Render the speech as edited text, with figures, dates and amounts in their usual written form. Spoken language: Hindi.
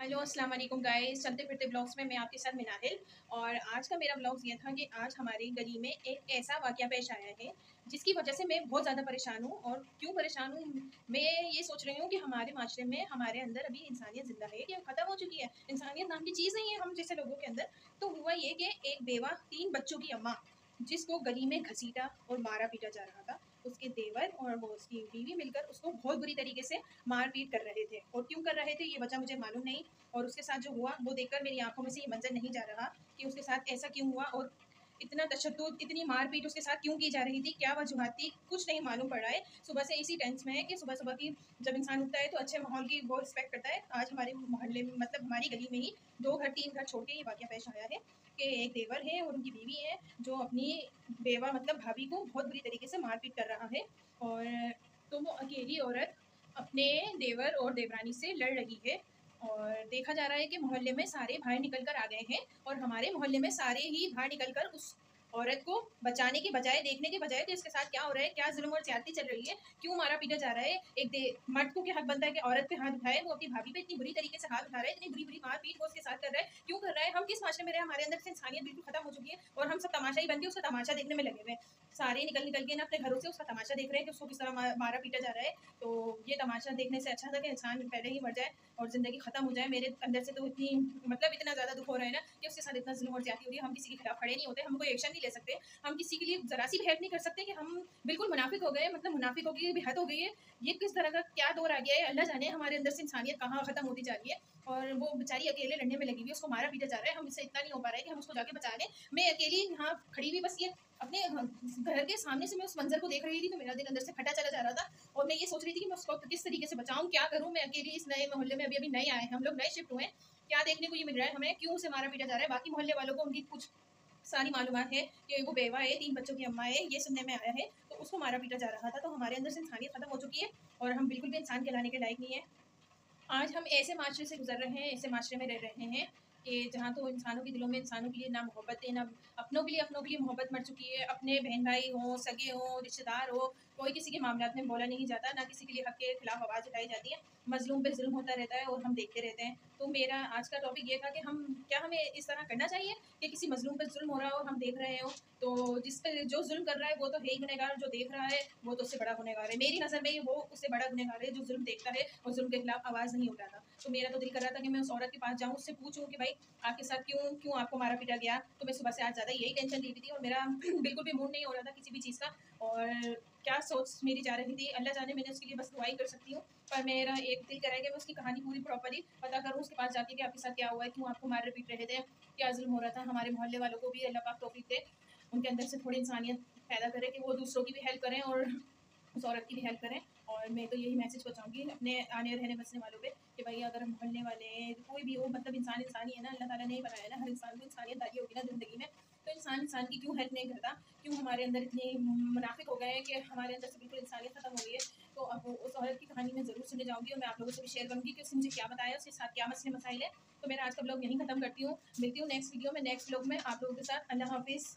हेलो अस्सलाम वालेकुम गाइस, चलते फिरते ब्लॉग्स में मैं आपके साथ मिनाहिल। और आज का मेरा ब्लॉग ये था कि आज हमारी गली में एक ऐसा वाक़या पेश आया है जिसकी वजह से मैं बहुत ज़्यादा परेशान हूँ। और क्यों परेशान हूँ, मैं ये सोच रही हूँ कि हमारे माशरे में हमारे अंदर अभी इंसानियत ज़िंदा है कि ख़त्म हो चुकी है। इंसानियत नाम की चीज़ नहीं है हम जैसे लोगों के अंदर। तो हुआ ये कि एक बेवा 3 बच्चों की अम्मा, जिसको गली में घसीटा और मारा पीटा जा रहा था, उसके देवर और वो उसकी बीवी मिलकर उसको बहुत बुरी तरीके से मारपीट कर रहे थे। और क्यों कर रहे थे ये वजह मुझे मालूम नहीं। और उसके साथ जो हुआ वो देखकर मेरी आंखों में से ये मंजर नहीं जा रहा कि उसके साथ ऐसा क्यों हुआ और इतना तशद्दुद, इतनी मारपीट उसके साथ क्यों की जा रही थी, क्या वजूहत थी, कुछ नहीं मालूम पड़ रहा है। सुबह से इसी टेंशन में है कि सुबह सुबह की जब इंसान उठता है तो अच्छे माहौल की वो रिस्पेक्ट करता है। आज हमारे मोहल्ले में, मतलब हमारी गली में ही 2 घर 3 घर छोड़ के ये वाक़या पेश आया है कि एक देवर है और उनकी बीवी है जो अपनी बेवा मतलब भाभी को बहुत बुरी तरीके से मारपीट कर रहा है। और तो वो अकेली औरत अपने देवर और देवरानी से लड़ रही है। और देखा जा रहा है कि मोहल्ले में सारे बाहर निकल कर आ गए हैं और हमारे मोहल्ले में सारे ही बाहर निकल कर उस औरत को बचाने के बजाय, देखने के बजाय कि इसके साथ क्या हो रहा है, क्या जुल्म और ज्यादती चल रही है, क्यों मारा पीटा जा रहा है। मर्द को क्या हक बनता है कि औरत पे हाथ उठाए, वो अपनी भाभी पे इतनी बुरी तरीके से हाथ उठा रहा है, इतनी बुरी बुरी मारपीट वो उसके साथ कर रहा है, क्यों कर रहा है। हम किस माशरे में रहे, हमारे अंदर से इंसानियत बिल्कुल खत्म हो चुकी है और हम सब तमाशा ही बन के उसका तमाशा देखने में लगे हुए हैं। सारे निकल निकल के ना अपने घरों से उसका तमाशा देख रहे हैं कि उसको किस तरह मारा पीटा जा रहा है। तो ये तमाशा देखने से अच्छा था कि इंसान पहले ही मर जाए और ज़िंदगी ख़त्म हो जाए। मेरे अंदर से तो इतनी, मतलब इतना ज़्यादा दुख हो रहा है ना कि उसके साथ इतना जुल्म और ज़्यादती हो रही है। हम किसी के खिलाफ खड़े नहीं होते, हम कोई एक्शन नहीं ले सकते, हम किसी के लिए ज़रा सी भी हेल्प नहीं कर सकते कि हम बिल्कुल मुनाफिक हो गए, मतलब मुनाफिकों की भी हद हो गई है। ये किस तरह का क्या दौर आ गया है, अल्लाह जाने हमारे अंदर से इंसानियत कहाँ ख़त्म होती जा रही है। और वो बेचारी अकेले लड़ने में लगी हुई है, उसको मारा पीटा जा रहा है, हमसे इतना नहीं हो पा रहा है कि हम उसको जाके बचा लें। मैं अकेली यहाँ खड़ी हुई, बस ये अपने घर के सामने से मैं उस मंजर को देख रही थी तो मेरा दिल अंदर से फटा चला जा रहा था। और मैं ये सोच रही थी कि मैं उसको किस तरीके से बचाऊं, क्या करूं। मैं अकेली इस नए मोहल्ले में अभी अभी नए आए हैं, हम लोग नए शिफ्ट हुए हैं, क्या देखने को ये मिल रहा है हमें, क्यों उसे मारा पीटा जा रहा है। बाकी मोहल्ले वालों को उनकी कुछ सारी मालूमात है कि वो बेवा है, 3 बच्चों की अम्मा है, ये सुनने में आया है। तो उसको मारा पीटा जा रहा था। तो हमारे अंदर से इंसानियत खत्म हो चुकी है और हम बिल्कुल भी इंसान कहलाने के लायक नहीं है। आज हम ऐसे माशरे से गुजर रहे हैं, ऐसे माशरे में रह रहे हैं कि जहाँ तो इंसानों के दिलों में इंसानों के लिए ना मोहब्बत है, ना अपनों के लिए मोहब्बत मर चुकी है। अपने बहन भाई हों, सगे हों, रिश्तेदार हो, कोई किसी के मामलात में बोला नहीं जाता, ना किसी के लिए हक के खिलाफ आवाज़ उठाई जाती है। मजलूम पे जुल्म होता रहता है और हम देखते रहते हैं। तो मेरा आज का टॉपिक ये था कि हमें इस तरह करना चाहिए कि किसी मजलूम पे जुल्म हो रहा हो और हम देख रहे हो, तो जिस पे जो जुल्म कर रहा है वो तो है ही गुनहगार, जो देख रहा है वो तो उससे बड़ा गुनहगार है। मेरी नज़र में वो उससे बड़ा गुनहगार है जो जुल्म देखता है और जुल्म के खिलाफ आवाज़ नहीं उठाता। तो मेरा तो दिल कर रहा था कि मैं उस औरत के पास जाऊँ, उससे पूछूँ कि भाई आपके साथ क्यों क्यों आपको मारा पीटा गया। तो मैं सुबह से आज ज़्यादा यही टेंशन ली हुई थी और मेरा बिल्कुल भी मूड नहीं हो रहा था किसी भी चीज़ का। और क्या सोच मेरी जा रही थी, अल्लाह जाने, मैंने उसके लिए बस दुआई कर सकती हूँ। पर मेरा एक दिल कर रहा है कि मैं उसकी कहानी पूरी प्रॉपरली पता करूँ, उसके पास जाके कि आपके साथ क्या हुआ है, क्यों आपको मार पीट रहे थे, क्या जुल्म हो रहा था। हमारे मोहल्ले वालों को भी अल्लाह पाक तौफीक दे, उनके अंदर से थोड़ी इंसानियत पैदा करे कि वो दूसरों की भी हेल्प करें और उस औरत की भी हेल्प करें। और मैं तो यही मैसेज पहुँचाऊँगी अपने आने रहने बसने वालों पे कि भाई अगर हम मोहल्ले वाले हैं, कोई भी हो, मतलब इंसान इंसान ही है ना, अल्लाह ताला ने ही बनाया है ना, हर इंसान को इंसानियत आई होगी ना ज़िंदगी में। तो इंसान इंसान की क्यों हेल्प नहीं करता, क्यों हमारे अंदर इतने मुनाफिक हो गए हैं कि हमारे अंदर से बिल्कुल इंसानियत खत्म हो गई है। तो अब उस औरत की कहानी मैं ज़रूर सुनने जाऊँगी और मैं आप लोगों से भी शेयर करूँगी कि उसने मुझे क्या बताया, उसके साथ क्या मसले मसाइल है। तो मेरा आज का ब्लॉग यहीं खत्म करती हूँ, मिलती हूँ नेक्स्ट वीडियो में, नेक्स्ट ब्लॉग में आप लोगों के साथ। अल्लाह हाफिज़।